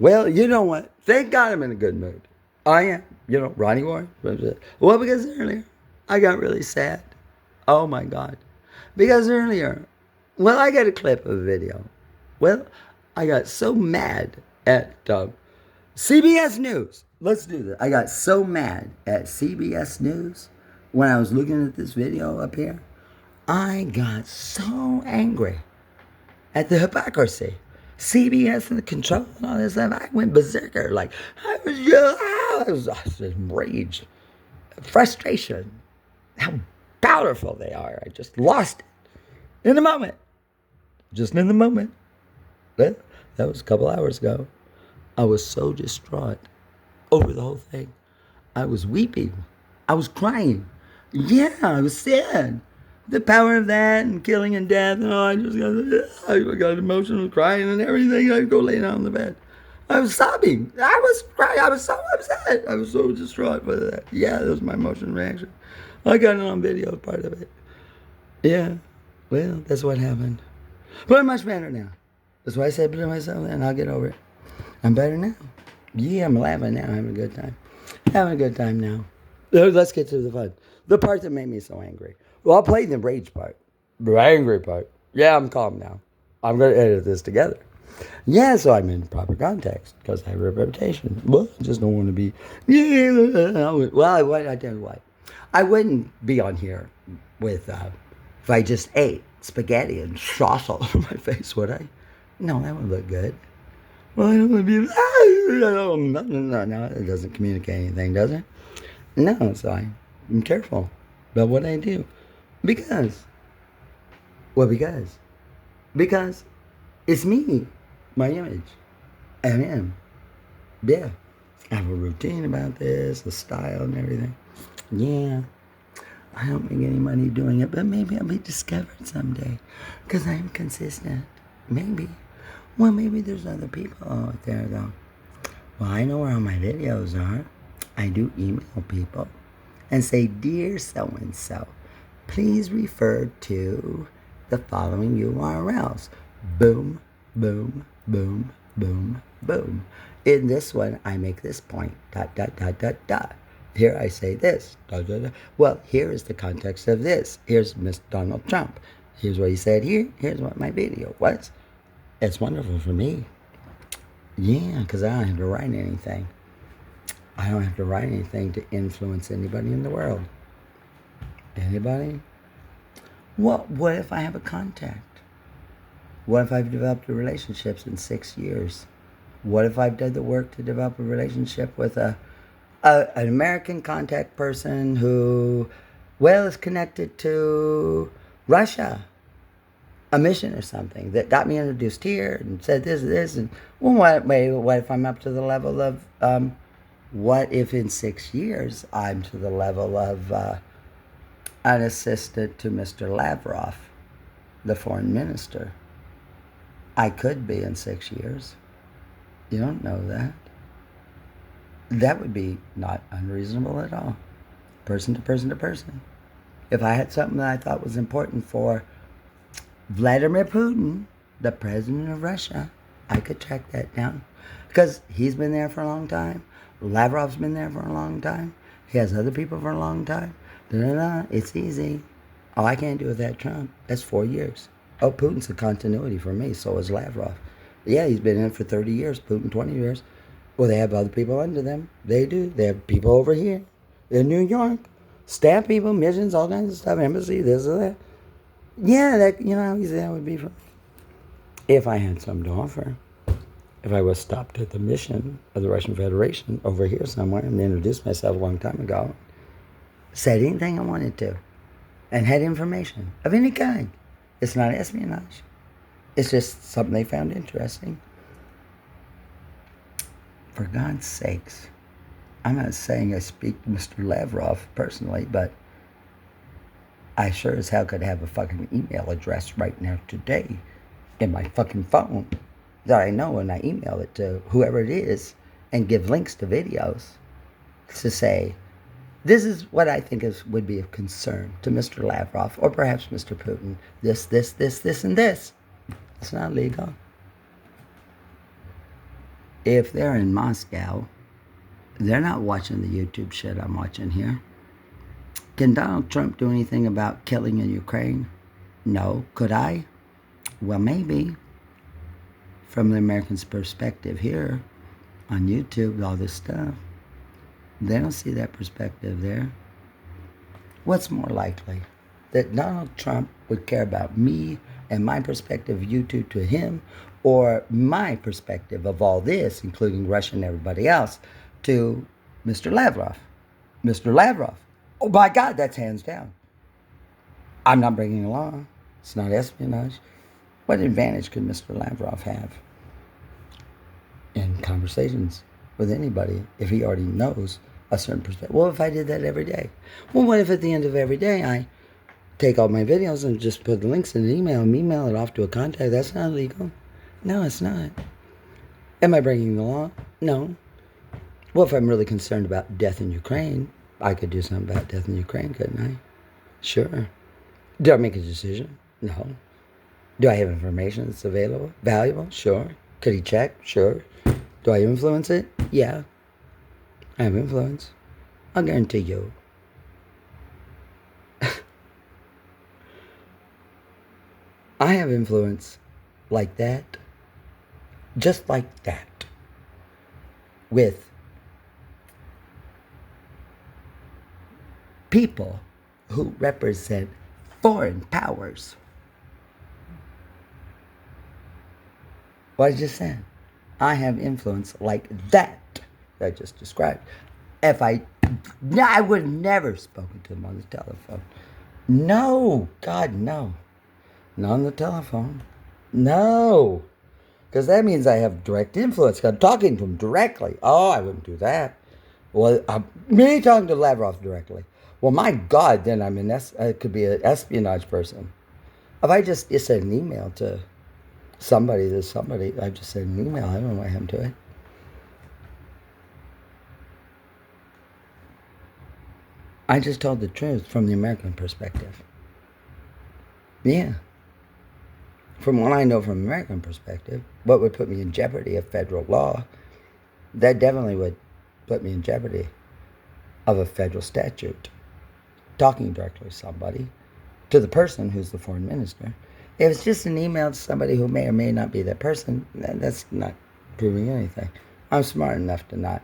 Well, you know what? Thank God I'm in a good mood. I am. You know, Ronnie-Ward. Well, because earlier I got really sad. Oh my God. Because earlier, well, I got a clip of a video. Well, I got so mad at CBS News. Let's do this. I got so mad at CBS News when I was looking at this video up here. I got so angry at the hypocrisy. CBS and the control and all this stuff. I went berserker. Like, I was enraged. Frustration. How powerful they are. I just lost it in the moment. Just in the moment. That was a couple hours ago. I was so distraught over the whole thing. I was weeping. I was crying. Yeah, I was sad. The power of that and killing and death and all. I got emotional, crying and everything. I'd go lay down on the bed. I was sobbing. I was crying. I was so upset. I was so distraught by that. Yeah, that was my emotional reaction. I got it on video, part of it. Yeah, well, that's what happened. But I'm much better now. That's why I said to myself, and I'll get over it. I'm better now. Yeah, I'm laughing now, having a good time. Having a good time now. Let's get to the fun. The part that made me so angry. Well, I'll play the rage part. The angry part. Yeah, I'm calm now. I'm going to edit this together. Yeah, so I'm in proper context because I have a reputation. Well, I just don't want to be. Well, I tell you what. I wouldn't be on here with, if I just ate spaghetti and sauce all over my face, would I? No, that would look good. Well, I don't want to be. No, it doesn't communicate anything, does it? No, so I'm careful about what I do. Because it's me, my image, and him. Yeah. I have a routine about this, the style and everything. Yeah. I don't make any money doing it, but maybe I'll be discovered someday. Because I'm consistent. Maybe. Well, maybe there's other people out there, though. Well, I know where all my videos are. I do email people and say, Dear so-and-so, please refer to the following URLs. Boom, boom, boom, boom, boom. In this one, I make this point, ... Here I say this, ... Well, here is the context of this. Here's Miss Donald Trump. Here's what he said here. Here's what my video was. It's wonderful for me. Yeah, because I don't have to write anything. I don't have to write anything to influence anybody in the world. Anybody? What if I have a contact? What if I've developed a relationship in 6 years? What if I've done the work to develop a relationship with an American contact person who, well, is connected to Russia, a mission or something that got me introduced here and said this, and well, what if I'm up to the level of, what if in 6 years I'm to the level of an assistant to Mr. Lavrov, the foreign minister? I could be in 6 years. You don't know that. That would be not unreasonable at all. Person to person to person. If I had something that I thought was important for Vladimir Putin, the president of Russia, I could track that down. Because he's been there for a long time. Lavrov's been there for a long time. He has other people for a long time. It's easy. Oh, I can't do with that Trump. That's 4 years. Oh, Putin's a continuity for me. So is Lavrov. Yeah, he's been in for 30 years. Putin, 20 years. Well, they have other people under them. They do. They have people over here in New York. Staff people, missions, all kinds of stuff. Embassy, this or that. Yeah, that would be for me. If I had something to offer. If I was stopped at the mission of the Russian Federation over here somewhere and introduced myself a long time ago, said anything I wanted to, and had information of any kind. It's not espionage. It's just something they found interesting. For God's sakes, I'm not saying I speak to Mr. Lavrov personally, but I sure as hell could have a fucking email address right now today in my fucking phone that I know when I email it to whoever it is and give links to videos to say, this is what I think would be of concern to Mr. Lavrov or perhaps Mr. Putin. This, and this. It's not legal. if they're in Moscow, they're not watching the YouTube shit I'm watching here. Can Donald Trump do anything about killing in Ukraine? No. Could I? Well, maybe. From the Americans' perspective here on YouTube, all this stuff, they don't see that perspective there. What's more likely? That Donald Trump would care about me and my perspective of YouTube to him, or my perspective of all this, including Russia and everybody else, to Mr. Lavrov? Mr. Lavrov. Oh my God, that's hands down. I'm not breaking the law. It's not espionage. What advantage could Mr. Lavrov have in conversations with anybody if he already knows a certain perspective? Well, if I did that every day? Well, what if at the end of every day I take all my videos and just put the links in an email and email it off to a contact? That's not illegal. No, it's not. Am I breaking the law? No. Well, if I'm really concerned about death in Ukraine, I could do something about death in Ukraine, couldn't I? Sure. Do I make a decision? No. Do I have information that's available? Valuable? Sure. Could he check? Sure. Do I influence it? Yeah. I have influence. I'll guarantee you. I have influence like that, just like that, with people who represent foreign powers. What I just said. I have influence like that I just described. If I would have never spoken to him on the telephone. No, God, no. Not on the telephone. No. Because that means I have direct influence. I'm talking to him directly. Oh, I wouldn't do that. Well, me talking to Lavrov directly. Well, my God, then I could be an espionage person. If I just send an email to somebody, I just sent an email. I don't know what happened to it. I just told the truth from the American perspective. Yeah. From what I know from American perspective, what would put me in jeopardy of federal law, that definitely would put me in jeopardy of a federal statute. Talking directly to somebody, to the person who's the foreign minister. If it's just an email to somebody who may or may not be that person, that's not proving anything. I'm smart enough to not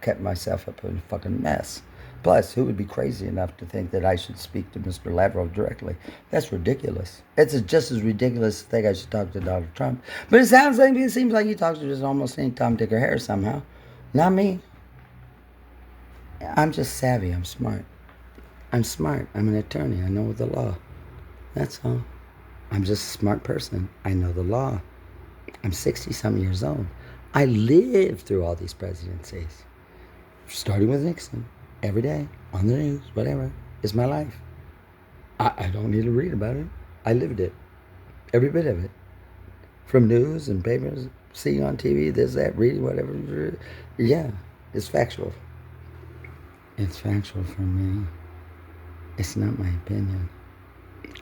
get myself up in a fucking mess. Plus, who would be crazy enough to think that I should speak to Mr. Lavrov directly? That's ridiculous. It's just as ridiculous to think I should talk to Donald Trump. But it seems like he talks to just almost any Tom, Dick, or Harry somehow. Not me. I'm just savvy. I'm smart. I'm smart. I'm an attorney. I know the law. That's all. I'm just a smart person. I know the law. I'm 60-some years old. I lived through all these presidencies. Starting with Nixon. Every day. On the news. Whatever. It's my life. I don't need to read about it. I lived it. Every bit of it. From news and papers, seeing on TV, this, that, reading, whatever. Yeah. It's factual. It's factual for me. It's not my opinion.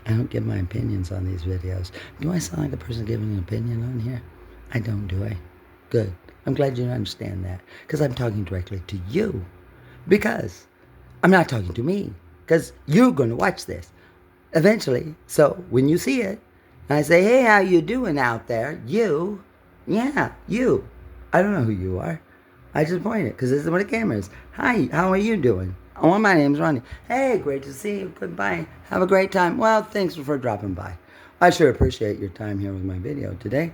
I don't give my opinions on these videos. Do I sound like a person giving an opinion on here? I don't, do I? Good. I'm glad you understand that. Because I'm talking directly to you. Because I'm not talking to me. Because you're going to watch this eventually. So when you see it, and I say, hey, how you doing out there? You. Yeah, you. I don't know who you are. I just point it because this is what the camera is. Hi, how are you doing? Oh, my name's Ronnie. Hey, great to see you. Goodbye. Have a great time. Well, thanks for dropping by. I sure appreciate your time here with my video today.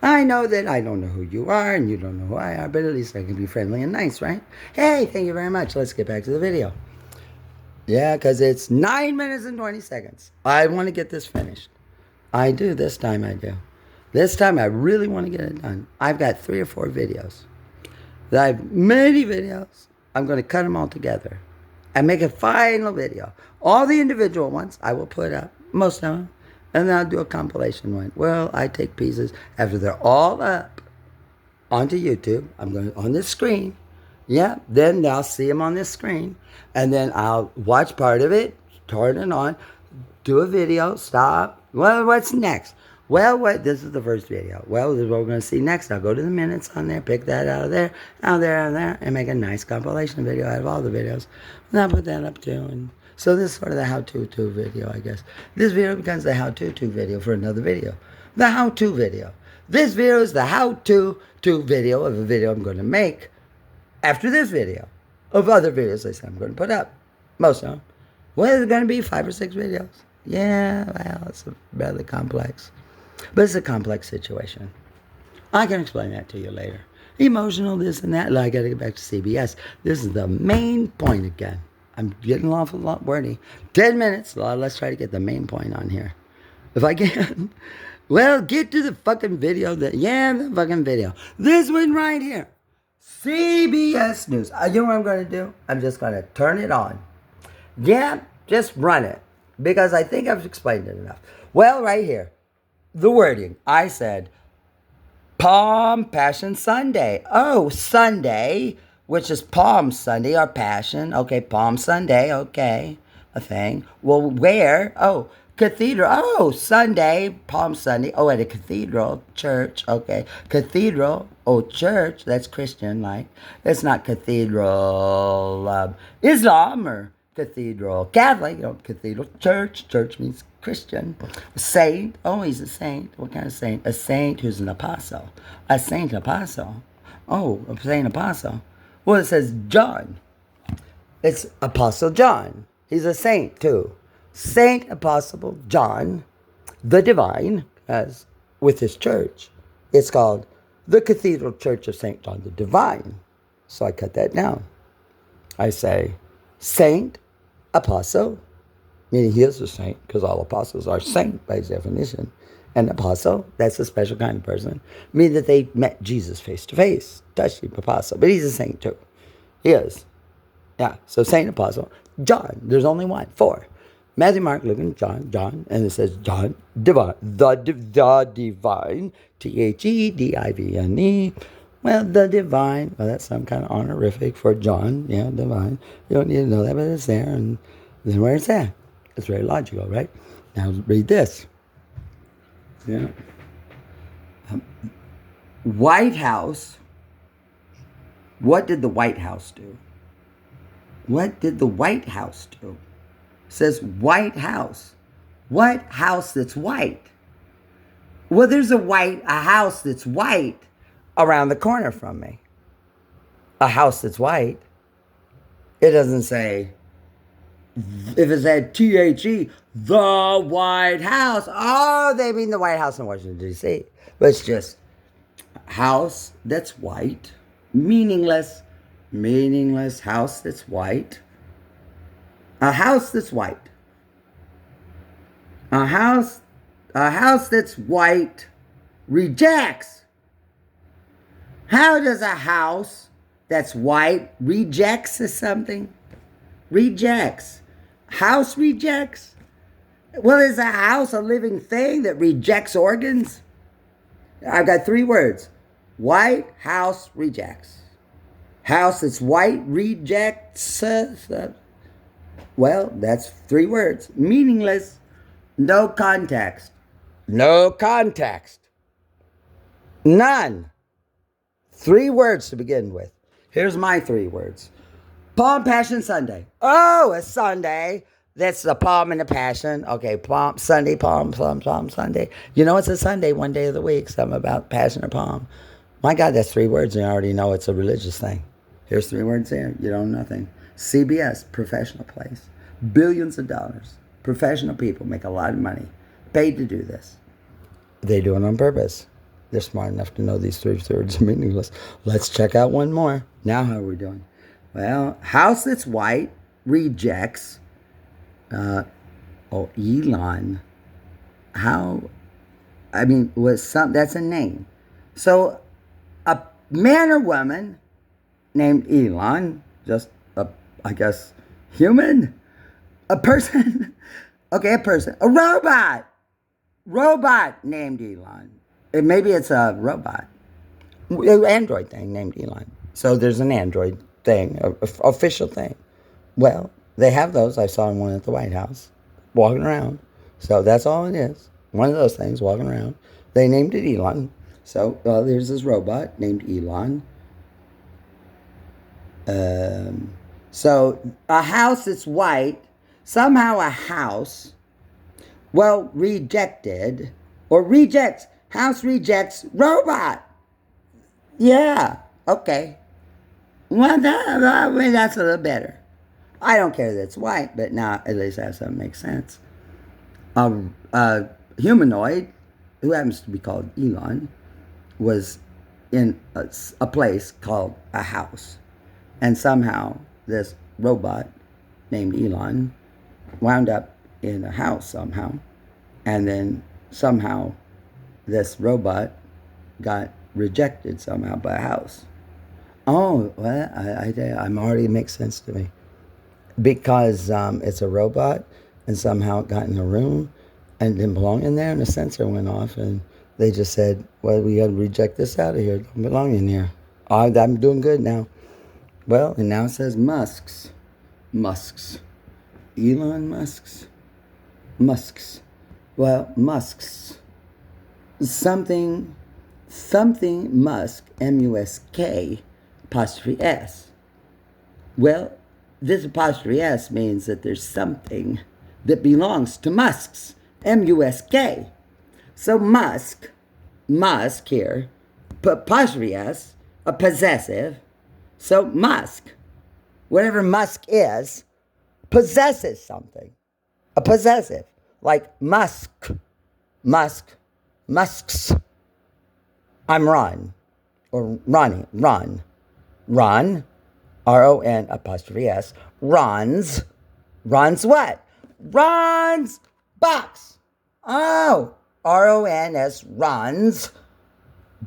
I know that I don't know who you are and you don't know who I are, but at least I can be friendly and nice, right? Hey, thank you very much. Let's get back to the video. Yeah, because it's 9 minutes and 20 seconds. I want to get this finished. I do. This time I do. This time I really want to get it done. I've got 3 or 4 videos. I have many videos. I'm going to cut them all together and make a final video. All the individual ones I will put up, most of them, and then I'll do a compilation one. Well, I take pieces after they're all up onto YouTube. I'm going on this screen. Yeah, then I'll see them on this screen. And then I'll watch part of it, turn it on, do a video, stop. Well, what's next? Well, what? This is the first video. Well, this is what we're going to see next. I'll go to the minutes on there, pick that out of there, and make a nice compilation video out of all the videos. And I'll put that up too. And so this is sort of the how-to video, I guess. This video becomes the how-to video for another video. The how-to video. This video is the how-to video of a video I'm going to make after this video of other videos I said I'm going to put up. Most of them. Well, there's going to be 5 or 6 videos. Yeah, well, it's rather complex. But it's a complex situation. I can explain that to you later. Emotional, this and that. I got to get back to CBS. This is the main point again. I'm getting an awful lot wordy. 10 minutes. Let's try to get the main point on here. If I can. Well, get to the fucking video. The fucking video. This one right here. CBS News. You know what I'm going to do? I'm just going to turn it on. Yeah, just run it. Because I think I've explained it enough. Well, right here. The wording. I said, Palm Passion Sunday. Oh, Sunday, which is Palm Sunday or Passion. Okay, Palm Sunday. Okay, a thing. Well, where? Oh, cathedral. Oh, Sunday, Palm Sunday. Oh, at a cathedral, church. Okay, cathedral. Oh, church. That's Christian, like. It's not cathedral Islam or cathedral Catholic. Cathedral church. Church means Christian. Saint. Oh, he's a saint. What kind of saint? A saint who's an apostle. A saint apostle. Oh, a saint apostle. Well, it says John. It's Apostle John. He's a saint too. Saint Apostle John, the Divine, as with his church. It's called the Cathedral Church of St. John the Divine. So I cut that down. I say Saint Apostle, meaning he is a saint, because all apostles are saint by his definition. An apostle, that's a special kind of person, meaning that they met Jesus face to face. Touched him, apostle. But he's a saint too. He is. Yeah, so Saint Apostle John. There's only one. 4. Matthew, Mark, Luke, and John. And it says John, Divine. The Divine. Thedivine. Well, the Divine. Well, that's some kind of honorific for John. Yeah, Divine. You don't need to know that, but it's there. And then where it's at. It's very logical, right? Now read this. Yeah. White House. What did the White House do? What did the White House do? It says White House. What house that's white? Well, there's a house that's white around the corner from me. A house that's white. It doesn't say, if it said THE, the White House. Oh, they mean the White House in Washington, D.C. But it's just house that's white. Meaningless house that's white. A house that's white. A house that's white rejects. How does a house that's white rejects something? Rejects. House rejects? Well, is a house a living thing that rejects organs? I've got 3 words. White house rejects. House that's white rejects. Well, that's 3 words. Meaningless. No context. No context. None. 3 words to begin with. Here's my 3 words. Palm Passion Sunday. Oh, a Sunday. That's the palm and the passion. Okay, palm Sunday, palm Sunday. You know it's a Sunday one day of the week. Something about passion or palm. My God, that's 3 words, and you already know it's a religious thing. Here's 3 words there. You don't know nothing. CBS, professional place. Billions of dollars. Professional people make a lot of money. Paid to do this. They do it on purpose. They're smart enough to know these 3 words are meaningless. Let's check out one more. Now how are we doing? Well, house that's white rejects. Elon. That's a name. So a man or woman named Elon, just I guess human, a person, okay, a person, a robot named Elon. Maybe it's a robot, an android thing named Elon. So there's an android thing, official thing. Well, they have those. I saw one at the White House, walking around. So that's all it is. one of those things walking around. They named it Elon. So there's this robot named Elon. So a house that's white, somehow a house, well, rejected, or rejects, house rejects robot. Yeah, okay. Well, that's a little better. I don't care that it's white, but now at least that something makes sense. A humanoid, who happens to be called Elon, was in a place called a house. And somehow this robot named Elon wound up in a house somehow. And then somehow this robot got rejected somehow by a house. Oh, well, I'm already makes sense to me. Because it's a robot and somehow it got in a room and didn't belong in there and the sensor went off and they just said, well, we got to reject this out of here. It don't belong in here. I'm doing good now. Well, and now it says Musk's. Musk's. Elon Musk's. Musk's. Well, Musk's. Something Musk, M-U-S-K, apostrophe S. Well, this apostrophe S means that there's something that belongs to Musk's, M-U-S-K. So Musk here, apostrophe S, a possessive. So Musk, whatever Musk is, possesses something. A possessive, like Musk's. I'm Ron, or Ronnie, Ron, R-O-N apostrophe S, Ron's what? Ron's box. Oh, R-O-N-S, Ron's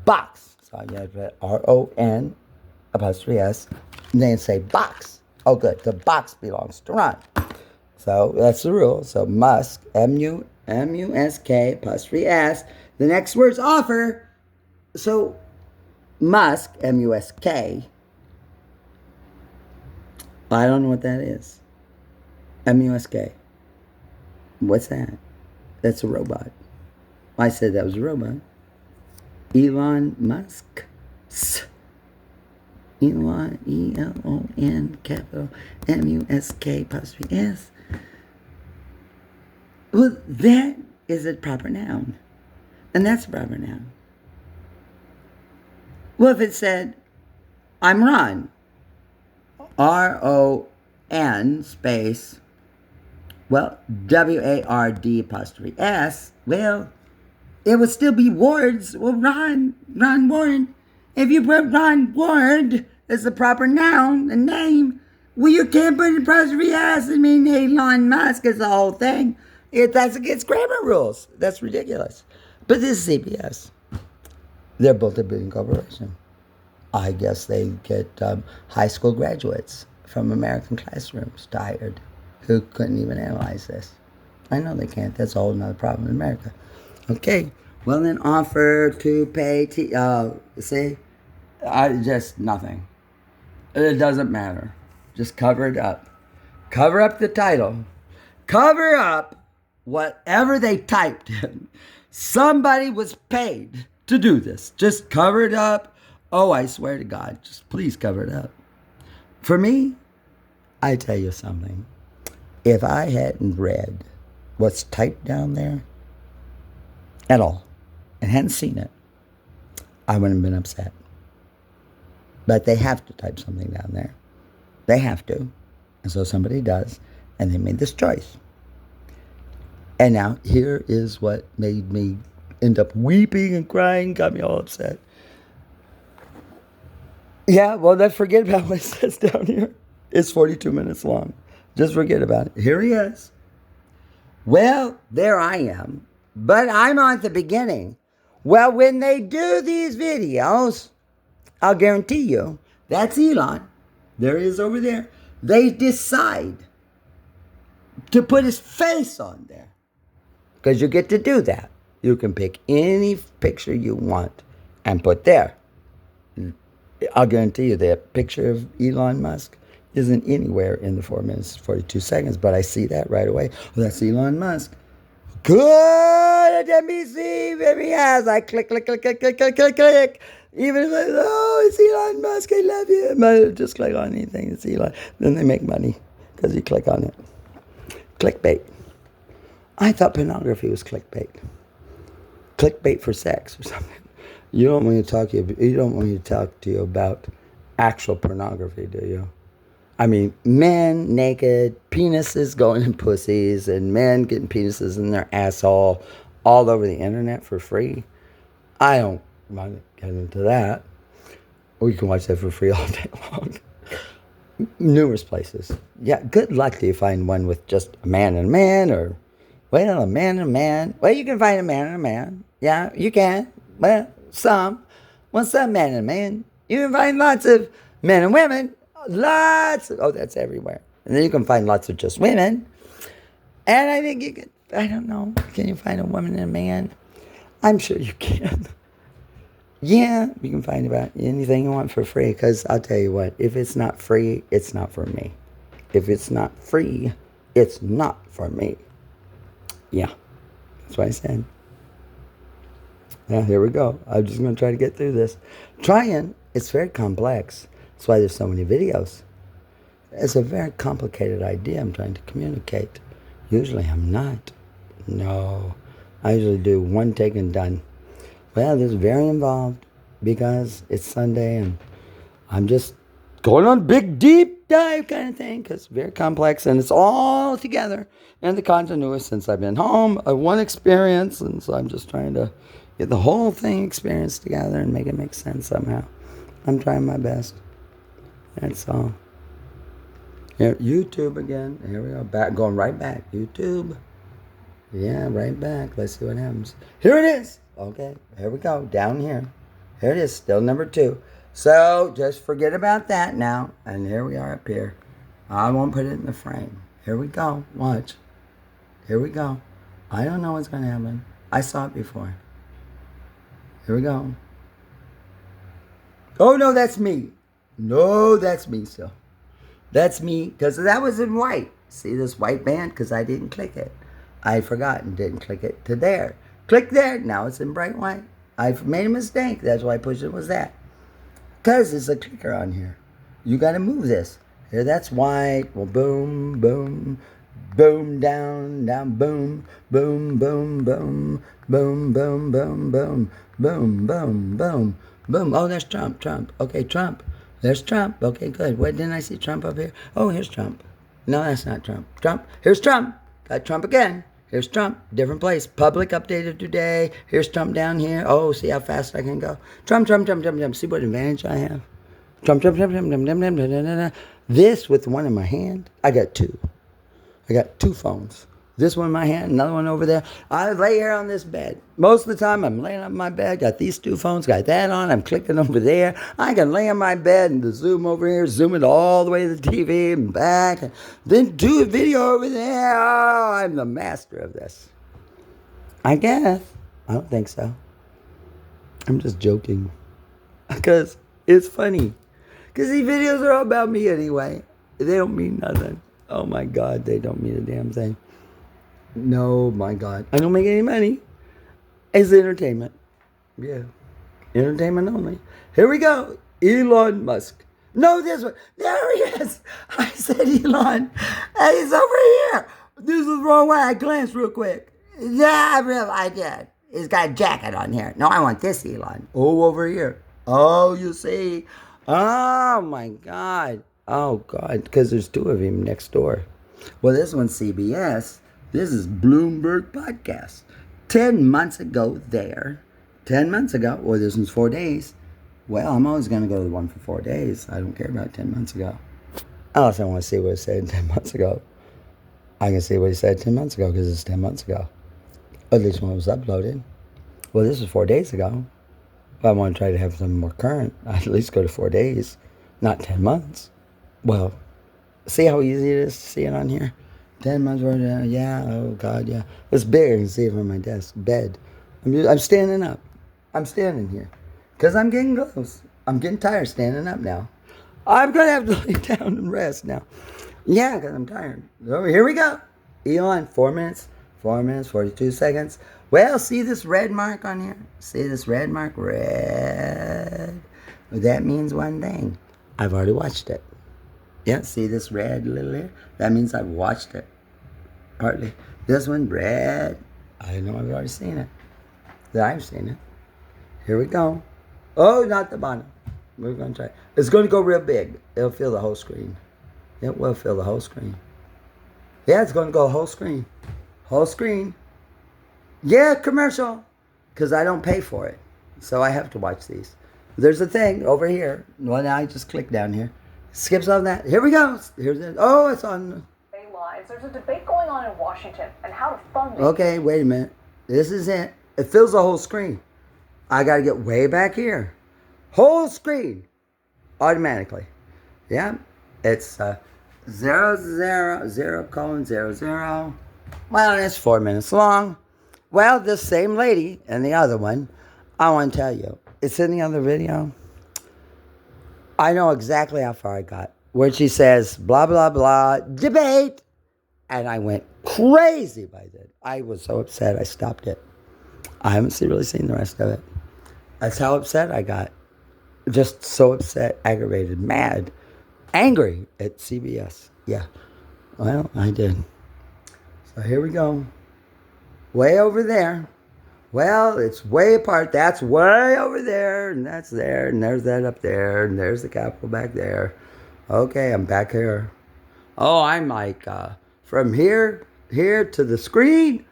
box. So I got to put R-O-N apostrophe S, and then say box. Oh, good. The box belongs to Ron. So that's the rule. So Musk, M-U-S-K apostrophe S. The next word's offer. So Musk, M-U-S-K. I don't know what that is. M-U-S-K. What's that? That's a robot. I said that was a robot. Elon Musk. Elon, E-L-O-N, capital M-U-S-K apostrophe S. Well, that is a proper noun. And that's a proper noun. Well, if it said, I'm Ron, R-O-N space, well, W-A-R-D apostrophe S, well, it would still be Ward's. Well, Ron Ward. If you put Ron Ward as the proper noun, a name, well, you can't put an apostrophe S and mean Elon Musk is the whole thing. That's against grammar rules. That's ridiculous. But this is CBS. They're both a big corporation. I guess they get high school graduates from American classrooms tired who couldn't even analyze this. I know they can't. That's a whole nother problem in America. Okay. Well, then offer to pay. See? Just nothing. It doesn't matter. Just cover it up. Cover up the title. Cover up whatever they typed in. Somebody was paid to do this. Just cover it up. Oh, I swear to God, just please cover it up. For me, I tell you something. If I hadn't read what's typed down there at all and hadn't seen it, I wouldn't have been upset. But they have to type something down there. They have to. And so somebody does, and they made this choice. And now here is what made me end up weeping and crying, got me all upset. Yeah, well, let's forget about what it says down here. It's 42 minutes long. Just forget about it. Here he is. Well, there I am. But I'm at the beginning. Well, when they do these videos, I'll guarantee you, that's Elon. There he is over there. They decide to put his face on there. Because you get to do that. You can pick any picture you want and put there. I'll guarantee you that picture of Elon Musk isn't anywhere in the 4 minutes, 42 seconds, but I see that right away. Well, that's Elon Musk. Good at NBC, baby, yes. I click, click, click, click, click, click, click, click. Even if it's Elon Musk, I love you. I just click on anything, it's Elon. Then they make money because you click on it. Clickbait. I thought pornography was clickbait. Clickbait for sex or something. You don't want me to talk to you about actual pornography, do you? I mean, men naked, penises going in pussies, and men getting penises in their asshole all over the internet for free. I don't want to get into that. Or you can watch that for free all day long. Numerous places. Yeah, good luck to you find one with just a man and a man, or, well, a man and a man. Well, you can find a man and a man. Yeah, you can. Well, some. Well, some man and a man. You can find lots of men and women. Lots. Oh, that's everywhere. And then you can find lots of just women. And I think you can, I don't know, can you find a woman and a man? I'm sure you can. Yeah, you can find about anything you want for free. Because I'll tell you what, if it's not free, it's not for me. If it's not free, it's not for me. Yeah, that's what I said. Yeah, here we go. I'm just going to try to get through this. Trying, it's very complex. That's why there's so many videos. It's a very complicated idea I'm trying to communicate. Usually I'm not. No. I usually do one take and done. Well, this is very involved because it's Sunday and I'm just going on a big deep dive kind of thing because it's very complex and it's all together in the continuous since I've been home. One experience, and so I'm just trying to get the whole thing experienced together and make it make sense somehow. I'm trying my best. That's all. Here, YouTube again. Here we go. Going right back. YouTube. Yeah, right back. Let's see what happens. Here it is. Okay, here we go. Down here. Here it is. Still number 2. So, just forget about that now. And here we are up here. I won't put it in the frame. Here we go. Watch. Here we go. I don't know what's going to happen. I saw it before. Here we go. Oh, no, that's me. No, that's me still. That's me, because that was in white. See this white band? Because I didn't click it. I forgot and didn't click it to there. Click there. Now it's in bright white. I've made a mistake. That's why I pushed it was that. Because there's a clicker on here. You got to move this. Here, that's white. Well, boom, boom, boom, down, down, boom, boom, boom, boom, boom, boom, boom, boom, boom, boom, boom, boom. Oh, there's Trump, Trump. Okay, Trump. There's Trump. Okay, good. What, didn't I see Trump up here? Oh, here's Trump. No, that's not Trump. Trump. Here's Trump. Got Trump again. Here's Trump. Different place. Public updated today. Here's Trump down here. Oh, see how fast I can go. Trump, Trump, Trump, Trump, Trump. See what advantage I have? Trump, Trump, Trump, Trump, Trump, Trump, Trump, Trump, Trump, Trump. This with one in my hand. I got 2. I got 2 phones. This one in my hand, another one over there. I lay here on this bed. Most of the time, I'm laying on my bed, got these 2 phones, got that on, I'm clicking over there. I can lay on my bed and zoom over here, zoom it all the way to the TV and back, and then do a video over there. Oh, I'm the master of this. I guess. I don't think so. I'm just joking. Because it's funny. Because these videos are all about me anyway. They don't mean nothing. Oh my God, they don't mean a damn thing. No, my God. I don't make any money. It's entertainment. Yeah. Entertainment only. Here we go. Elon Musk. No, this one. There he is. I said Elon. And he's over here. This is the wrong way. I glanced real quick. Yeah, I did. He's got a jacket on here. No, I want this Elon. Oh, over here. Oh, you see. Oh, my God. Oh, God. Because there's 2 of him next door. Well, this one's CBS. This is Bloomberg Podcast. 10 months ago there. 10 months ago. Well, this one's 4 days. Well, I'm always going to go to the one for 4 days. I don't care about 10 months ago. Unless I want to see what it said 10 months ago. I can see what he said 10 months ago because it's 10 months ago. At least when it was uploaded. Well, this was 4 days ago. But I want to try to have something more current. I'd at least go to 4 days. Not 10 months. Well, see how easy it is to see it on here? 10 months worth of, yeah, oh God, yeah. It's big. I can see it from my desk, bed. I'm standing up. I'm standing here. Because I'm getting close. I'm getting tired standing up now. I'm going to have to lay down and rest now. Yeah, because I'm tired. So here we go. Elon, 4 minutes, 4 minutes, 42 seconds. Well, see this red mark on here? See this red mark? Red. That means one thing. I've already watched it. Yeah, see this red little here? That means I've watched it. Partly. This one, red. I know I've already seen it. I've seen it. Here we go. Oh, not the bottom. We're going to try. It's going to go real big. It'll fill the whole screen. It will fill the whole screen. Yeah, it's going to go whole screen. Whole screen. Yeah, commercial. Because I don't pay for it. So I have to watch these. There's a thing over here. Well, now I just click down here. Skips on that. Here we go. Here's it. Oh, it's on. There's a debate going on in Washington and how to fund it. Okay, wait a minute. This is it. It fills the whole screen. I got to get way back here. Whole screen. Automatically. Yeah. It's 0:00:00. Well, it's 4 minutes long. Well, this same lady and the other one, I want to tell you, it's in the other video. I know exactly how far I got. Where she says, blah, blah, blah, debate. And I went crazy by that. I was so upset, I stopped it. I haven't really seen the rest of it. That's how upset I got. Just so upset, aggravated, mad, angry at CBS. Yeah. Well, I did. So here we go. Way over there. Well, it's way apart. That's way over there, and that's there, and there's that up there, and there's the Capitol back there. Okay, I'm back here. Oh, I'm like from here to the screen,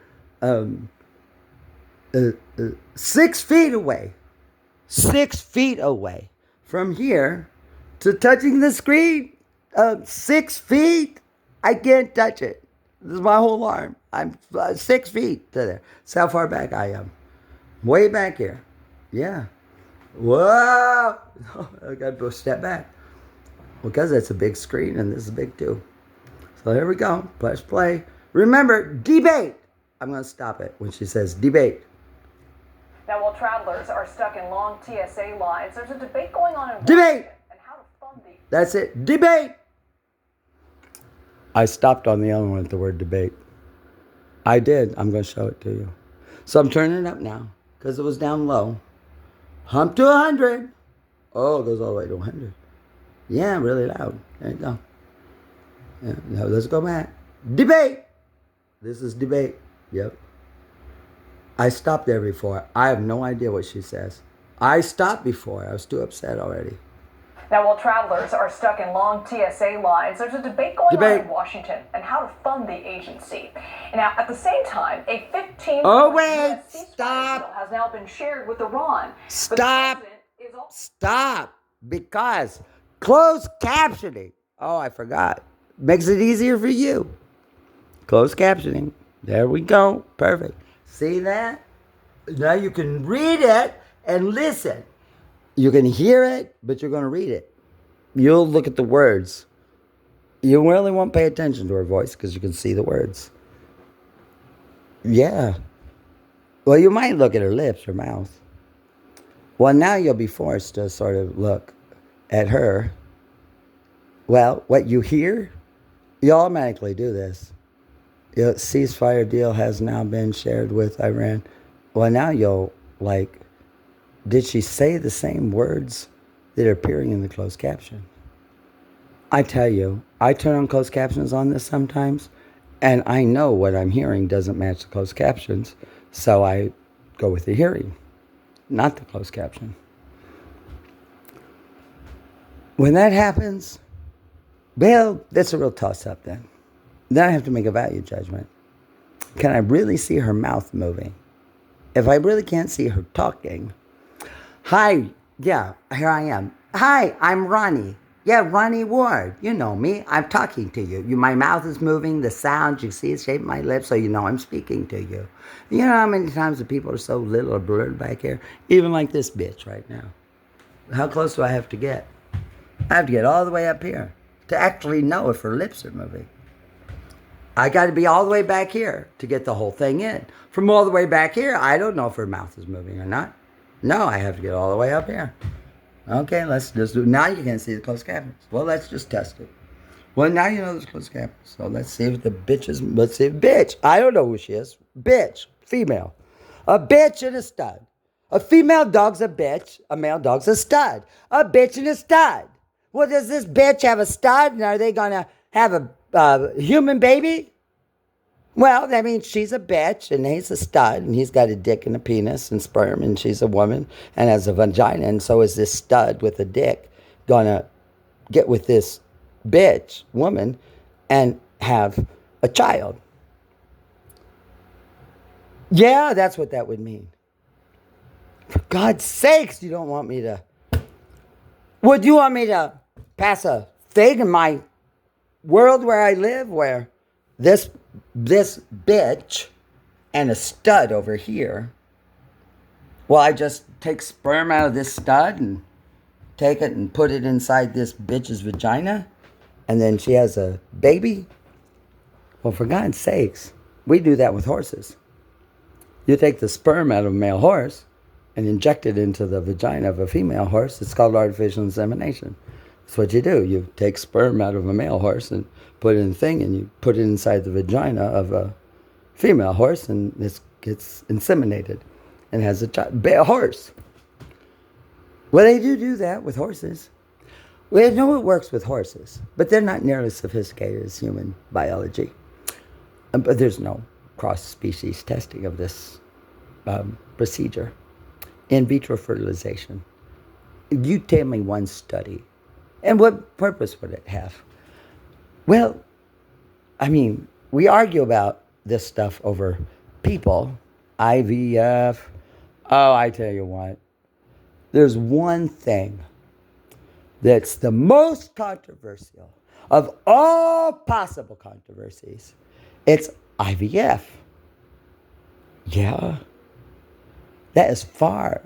6 feet away. 6 feet away from here to touching the screen. 6 feet. I can't touch it. This is my whole arm. I'm 6 feet to there. That's how far back I am. Way back here. Yeah. Whoa. I got to step back. Because it's a big screen and this is big too. So here we go. Press play. Remember, debate. I'm going to stop it when she says debate. Now, while travelers are stuck in long TSA lines, there's a debate going on in debate Washington and how to fund the... That's it. Debate. I stopped on the other one at the word debate. I did. I'm going to show it to you. So I'm turning it up now because it was down low. Hump to 100. Oh, it goes all the way to 100. Yeah, really loud. There you go. Yeah, now let's go back. Debate. This is debate. Yep. I stopped there before. I have no idea what she says. I stopped before. I was too upset already. Now, while travelers are stuck in long TSA lines, there's a debate going on in Washington and how to fund the agency. Now, at the same time, a 15 Oh, wait. Stop. has now been shared with Iran. Stop. Stop. Because closed captioning. Oh, I forgot. Makes it easier for you. Closed captioning. There we go. Perfect. See that? Now you can read it and listen. You can hear it, but you're going to read it. You'll look at the words. You really won't pay attention to her voice because you can see the words. Yeah. Well, you might look at her lips, her mouth. Well, now you'll be forced to sort of look at her. Well, what you hear, you automatically do this. The ceasefire deal has now been shared with Iran. Well, now you'll like, did she say the same words that are appearing in the closed caption? I tell you, I turn on closed captions on this sometimes, and I know what I'm hearing doesn't match the closed captions, so I go with the hearing, not the closed caption. When that happens, well, that's a real toss-up then. Then I have to make a value judgment. Can I really see her mouth moving? If I really can't see her talking, hi, yeah, here I am. Hi, I'm Ronnie. Yeah, Ronnie-Ward. You know me. I'm talking to you. My mouth is moving, the sound, you see the shape of my lips, so you know I'm speaking to you. You know how many times the people are so little or blurred back here? Even like this bitch right now. How close do I have to get? I have to get all the way up here to actually know if her lips are moving. I got to be all the way back here to get the whole thing in. From all the way back here, I don't know if her mouth is moving or not. No, I have to get all the way up here. Okay, let's just do it. Now you can see the closed captions. Well, let's just test it. Well, now you know this close captain. So let's see if bitch. I don't know who she is. Bitch. Female. A bitch and a stud. A female dog's a bitch. A male dog's a stud. A bitch and a stud. Well, does this bitch have a stud? And are they going to have a human baby? Well, that means she's a bitch and he's a stud and he's got a dick and a penis and sperm and she's a woman and has a vagina. And so is this stud with a dick going to get with this bitch woman and have a child? Yeah, that's what that would mean. For God's sakes, you don't want me to... Would you want me to pass a thing in my world where I live where this bitch and a stud over here, well, I just take sperm out of this stud and take it and put it inside this bitch's vagina and then she has a baby? Well, for God's sakes, we do that with horses. You take the sperm out of a male horse and inject it into the vagina of a female horse. It's called artificial insemination. That's what you do. You take sperm out of a male horse and put it in a thing, and you put it inside the vagina of a female horse, and it gets inseminated and has a child. A horse. Well, they do that with horses. We know it works with horses, but they're not nearly sophisticated as human biology. But there's no cross-species testing of this procedure. In vitro fertilization. You tell me one study. And what purpose would it have? Well, I mean, we argue about this stuff over people. IVF. Oh, I tell you what. There's one thing that's the most controversial of all possible controversies. It's IVF. Yeah. That is far.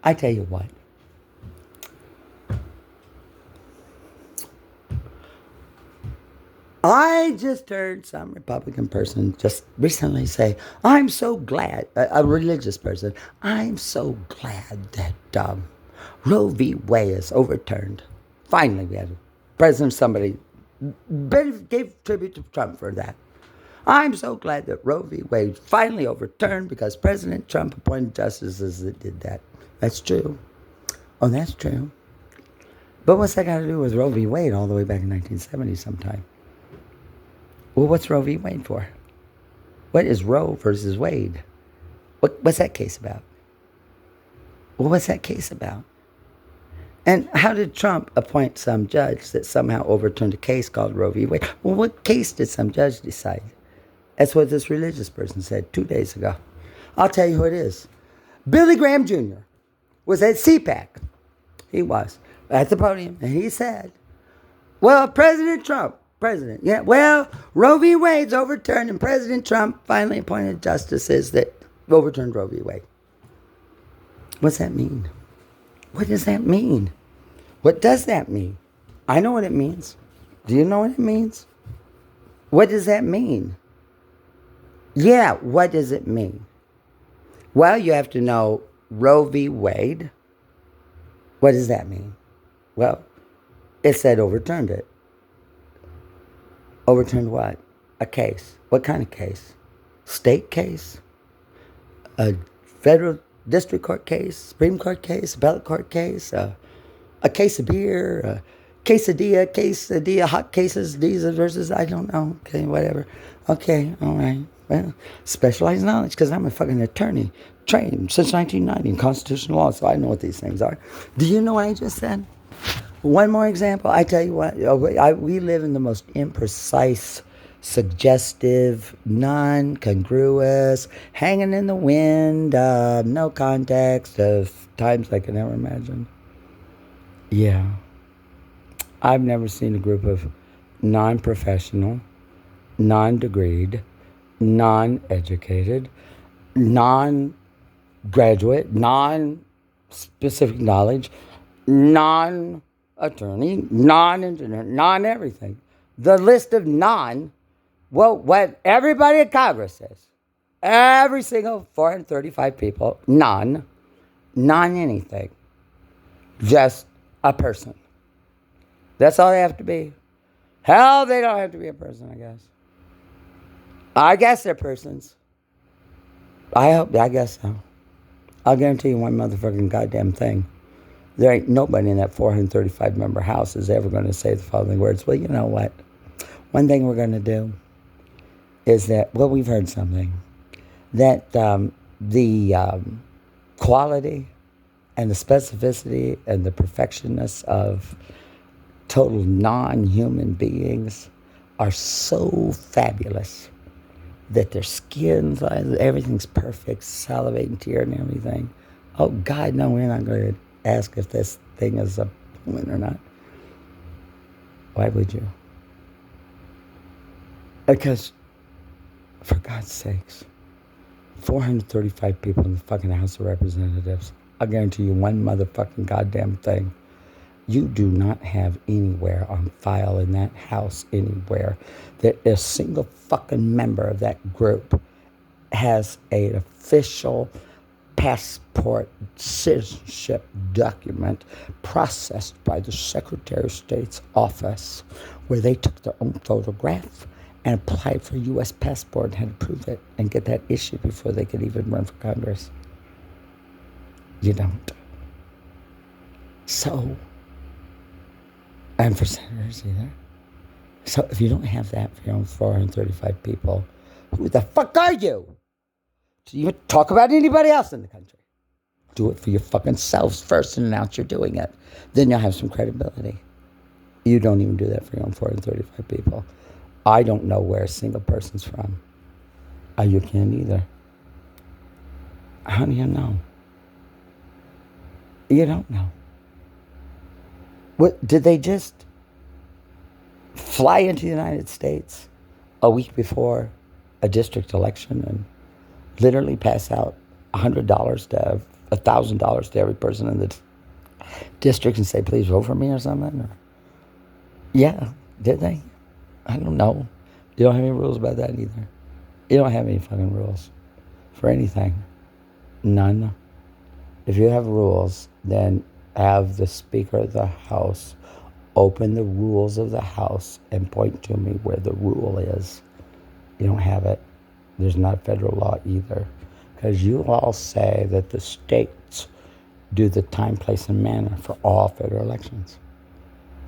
I tell you what. I just heard some Republican person just recently say, I'm so glad, a religious person, I'm so glad that Roe v. Wade is overturned. Finally, we had a president, somebody gave tribute to Trump for that. I'm so glad that Roe v. Wade finally overturned because President Trump appointed justices that did that. That's true. Oh, that's true. But what's that got to do with Roe v. Wade all the way back in 1970 sometime? Well, what's Roe v. Wade for? What is Roe versus Wade? What's that case about? Well, what's that case about? And how did Trump appoint some judge that somehow overturned a case called Roe v. Wade? Well, what case did some judge decide? That's what this religious person said 2 days ago. I'll tell you who it is. Billy Graham Jr. was at CPAC. He was at the podium, and he said, well, President, Roe v. Wade's overturned, and President Trump finally appointed justices that overturned Roe v. Wade. What's that mean? What does that mean? What does that mean? I know what it means. Do you know what it means? What does that mean? Yeah, what does it mean? Well, you have to know Roe v. Wade. What does that mean? Well, it said overturned it. Overturned what? A case. What kind of case? State case? A federal district court case? Supreme Court case? Appellate court case? A case of beer? A quesadilla, hot cases, these versus, I don't know. Okay, whatever. Okay, all right. Well, specialized knowledge, because I'm a fucking attorney, trained since 1990 in constitutional law, so I know what these things are. Do you know what I just said? One more example. I tell you what, we live in the most imprecise, suggestive, non-congruous, hanging in the wind, no context of times I can never imagine. Yeah. I've never seen a group of non-professional, non-degreed, non-educated, non-graduate, non-specific knowledge, non-attorney, non-engineer, non-everything. The list of what everybody at Congress says. Every single 435 people, non-anything. Just a person. That's all they have to be. Hell, they don't have to be a person, I guess. I guess they're persons. I guess so. I'll guarantee you one motherfucking goddamn thing. There ain't nobody in that 435 member house is ever going to say the following words. Well, you know what? One thing we're going to do is that, well, we've heard something. That the quality and the specificity and the perfectionness of total non-human beings are so fabulous that their skins, everything's perfect, salivating tear and everything. Oh, God, no, we're not going to ask if this thing is a woman or not. Why would you? Because, for God's sakes, 435 people in the fucking House of Representatives. I'll guarantee you one motherfucking goddamn thing. You do not have anywhere on file in that house anywhere that a single fucking member of that group has an official passport citizenship document processed by the Secretary of State's office where they took their own photograph and applied for a U.S. passport and had to prove it and get that issued before they could even run for Congress. You don't. So, and for senators either. So if you don't have that for your own 435 people, who the fuck are you to even talk about anybody else in the country? Do it for your fucking selves first and announce you're doing it. Then you'll have some credibility. You don't even do that for your own 435 people. I don't know where a single person's from. You can't either. How do you know? You don't know. What, did they just fly into the United States a week before a district election and literally pass out $100 to $1,000 to every person in the district and say, please vote for me or something? Or, yeah, did they? I don't know. You don't have any rules about that either. You don't have any fucking rules for anything. None. If you have rules, then have the Speaker of the House open the rules of the House and point to me where the rule is. You don't have it. There's not federal law either. Because you all say that the states do the time, place, and manner for all federal elections,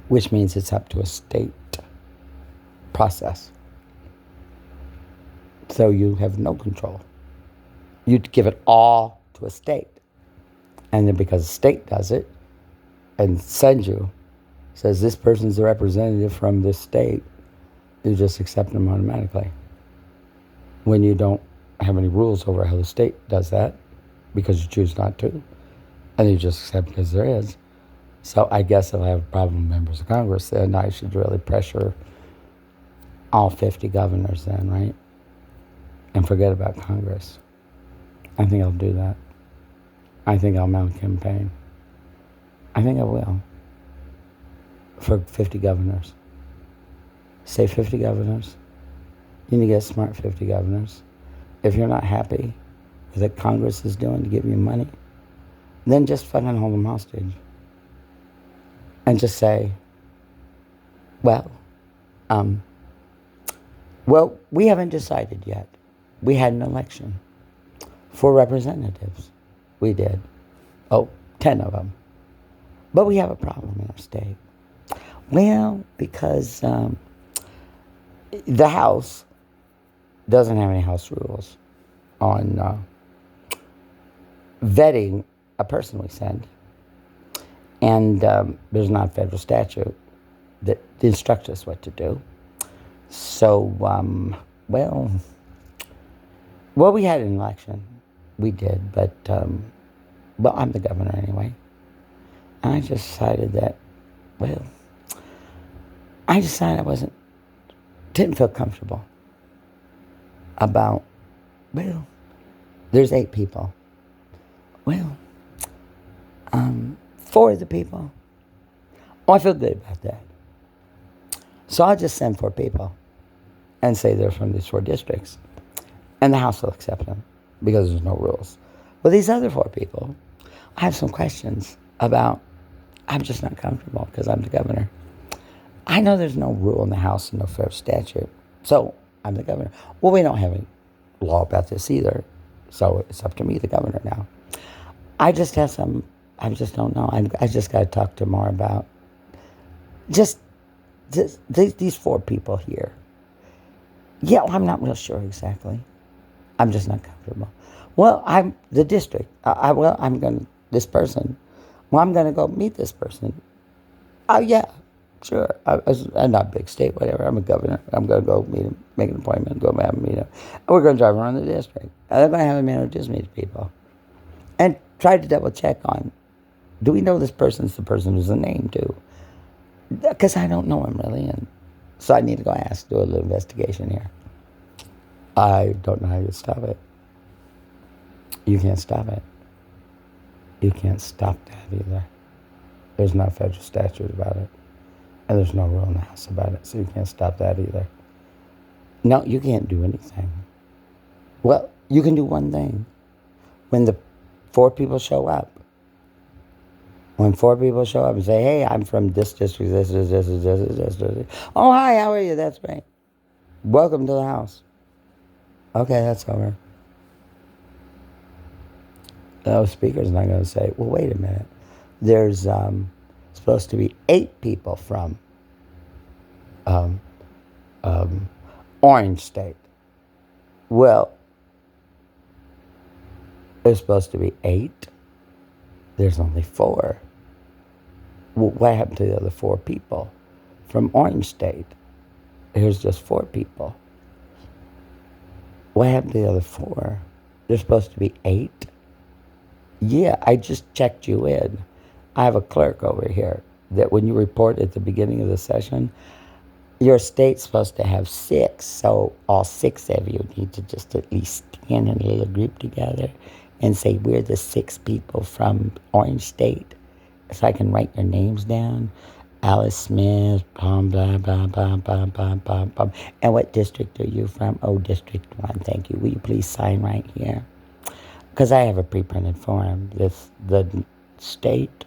which means it's up to a state process. So you have no control. You'd give it all to a state. And then because the state does it and sends you, says this person's a representative from this state, you just accept them automatically. When you don't have any rules over how the state does that, because you choose not to, and you just accept because there is. So I guess if I have a problem with members of Congress, then I should really pressure all 50 governors then, right? And forget about Congress. I think I'll do that. I think I'll mount a campaign. I think I will. For 50 governors. Say 50 governors. You need to get smart 50 governors. If you're not happy with what Congress is doing to give you money, then just fucking hold them hostage. And just say, well, we haven't decided yet. We had an election for representatives. We did. 10 of them. But we have a problem in our state. Well, because the House doesn't have any House rules on vetting a person we send. And there's not a federal statute that instructs us what to do. So, well, we had an election. We did, but I'm the governor anyway. And I just decided that, I didn't feel comfortable about, there's 8 people. 4 of the people, I feel good about that. So I'll just send 4 people and say they're from these 4 districts. And the House will accept them because there's no rules. Well, these other 4 people, I have some questions about. I'm just not comfortable because I'm the governor. I I know there's no rule in the House and no fair statute. So I'm the governor. Well, we don't have any law about this either. So it's up to me, the governor, now. I just have some, I just don't know. I just got to talk to more about just these 4 people here. Yeah, well, I'm not real sure exactly. I'm just not comfortable. Well, I'm the district. This person. Well, I'm going to go meet this person. Oh, yeah, sure. I'm not a big state, whatever. I'm a governor. I'm going to go meet him, make an appointment, go have a meet him. And we're going to drive around the district. And they're going to have a man who just meets people. And try to double check on, do we know this person's the person who's the name too? Because I don't know him really. And so I need to go do a little investigation here. I don't know how you stop it. You can't stop it. You can't stop that either. There's no federal statute about it. And there's no rule in the House about it. So you can't stop that either. No, you can't do anything. Well, you can do one thing. When the 4 people show up. When 4 people show up and say, hey, I'm from this district, this. Oh, hi, how are you? That's right. Welcome to the House. Okay, that's over. The speaker's not going to say, well, wait a minute. There's supposed to be 8 people from Orange State. Well, there's supposed to be 8. There's only 4. Well, what happened to the other 4 people from Orange State? Here's just 4 people. What happened to the other 4? There's supposed to be 8. Yeah, I just checked you in. I have a clerk over here that when you report at the beginning of the session, your state's supposed to have 6. So all 6 of you need to just at least stand in a little group together and say, we're the 6 people from Orange State. So I can write your names down. Alice Smith, blah, blah, blah, blah, blah, blah, blah, blah. And what district are you from? Oh, District 1, thank you. Will you please sign right here? Because I have a pre-printed form. The state,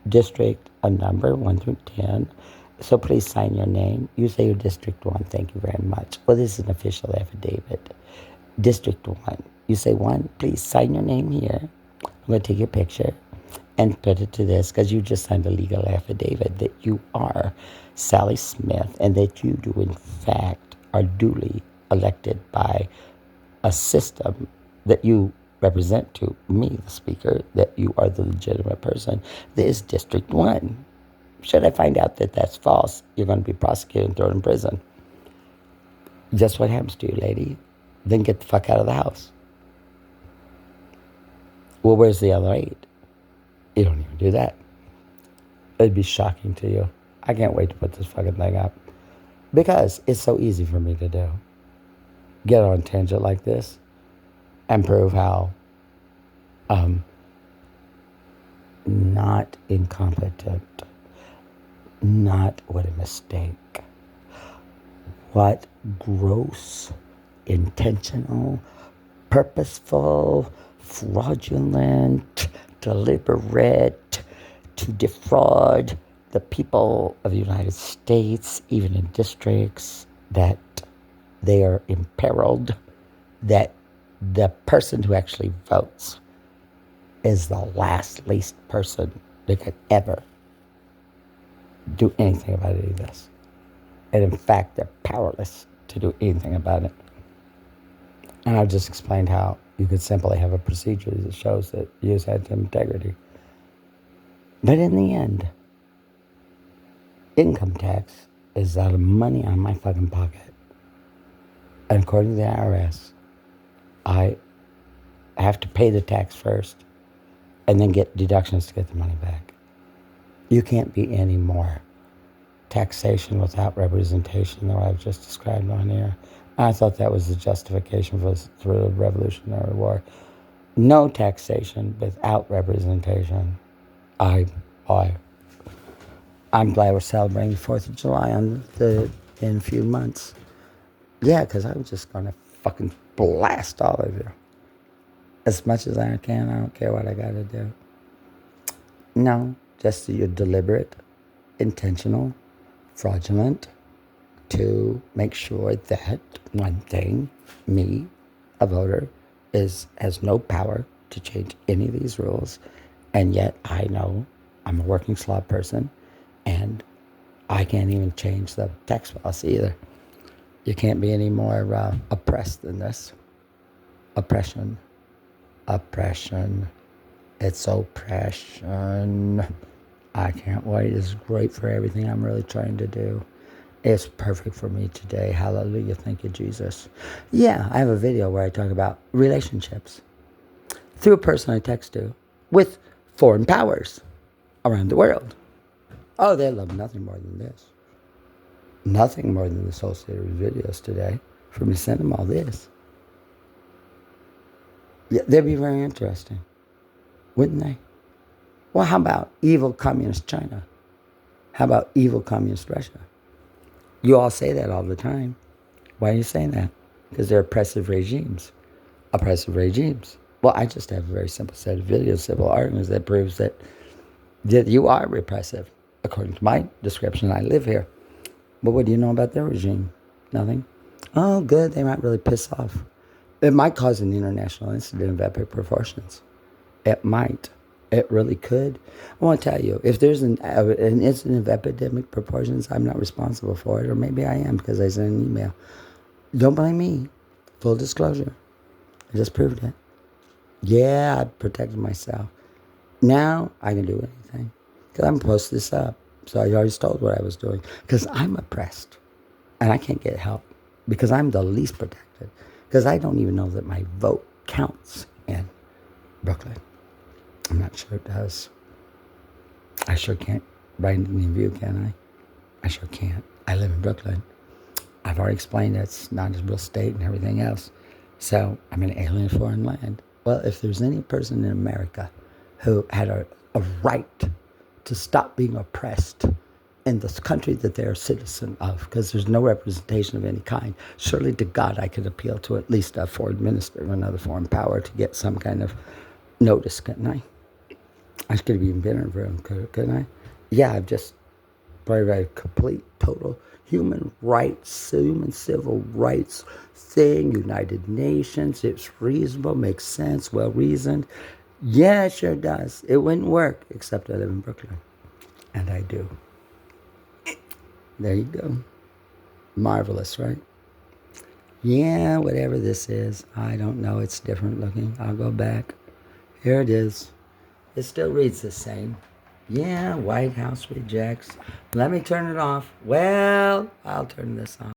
district, a number, 1 through 10. So please sign your name. You say you're District 1, thank you very much. Well, this is an official affidavit. District 1. You say 1, please sign your name here. I'm going to take your picture and put it to this because you just signed a legal affidavit that you are Sally Smith and that you do, in fact, are duly elected by a system that you represent to me, the speaker, that you are the legitimate person. This is District 1. Should I find out that that's false, you're going to be prosecuted and thrown in prison. Just what happens to you, lady. Then get the fuck out of the house. Well, where's the other 8? You don't even do that. It'd be shocking to you. I can't wait to put this fucking thing up. Because it's so easy for me to do. Get on a tangent like this and prove how not incompetent, not what a mistake, what gross, intentional, purposeful, fraudulent, deliberate, to defraud the people of the United States, even in districts that they are imperiled, that the person who actually votes is the least person that could ever do anything about any of this. And in fact, they're powerless to do anything about it. And I've just explained how you could simply have a procedure that shows that you just had some integrity. But in the end, income tax is out of money on my fucking pocket. And according to the IRS, I have to pay the tax first and then get deductions to get the money back. You can't be any more taxation without representation than what I've just described on here. I thought that was the justification for the Revolutionary War. No taxation without representation. I'm glad we're celebrating the 4th of July in a few months. Yeah, because I'm just going to fucking blast all of you. As much as I can, I don't care what I got to do. No, just so you're deliberate, intentional, fraudulent to make sure that one thing, me, a voter, has no power to change any of these rules. And yet I know I'm a working slot person and I can't even change the tax policy either. You can't be any more oppressed than this. Oppression. Oppression. It's oppression. I can't wait. It's great for everything I'm really trying to do. It's perfect for me today. Hallelujah. Thank you, Jesus. Yeah, I have a video where I talk about relationships through a person I text to with foreign powers around the world. Oh, they love nothing more than this. Nothing more than this whole series of videos today for me to send them all this. Yeah, they'd be very interesting, wouldn't they? Well, how about evil communist China? How about evil communist Russia? You all say that all the time. Why are you saying that? Because they're oppressive regimes. Oppressive regimes. Well, I just have a very simple set of videos, simple arguments that proves that you are repressive. According to my description, I live here. But what do you know about their regime? Nothing. Oh, good. They might really piss off. It might cause an international incident of epic proportions. It might. It really could. I want to tell you, if there's an incident of epidemic proportions, I'm not responsible for it, or maybe I am because I sent an email. Don't blame me. Full disclosure. I just proved it. Yeah, I protected myself. Now I can do anything because I'm post this up. So I already told what I was doing because I'm oppressed and I can't get help because I'm the least protected because I don't even know that my vote counts in Brooklyn. I'm not sure it does. I sure can't write an interview, can I? I sure can't. I live in Brooklyn. I've already explained it's not a real state and everything else. So I'm an alien in foreign land. Well, if there's any person in America who had a right to stop being oppressed in this country that they're a citizen of, because there's no representation of any kind, surely to God I could appeal to at least a foreign minister of another foreign power to get some kind of notice, couldn't I? I could have even been in a room, couldn't I? Yeah, I've just probably a complete, total human rights, human civil rights thing, United Nations. It's reasonable, makes sense, well-reasoned. Yeah, it sure does. It wouldn't work, except I live in Brooklyn. And I do. There you go. Marvelous, right? Yeah, whatever this is, I don't know. It's different looking. I'll go back. Here it is. It still reads the same. Yeah, White House rejects. Let me turn it off. Well, I'll turn this on.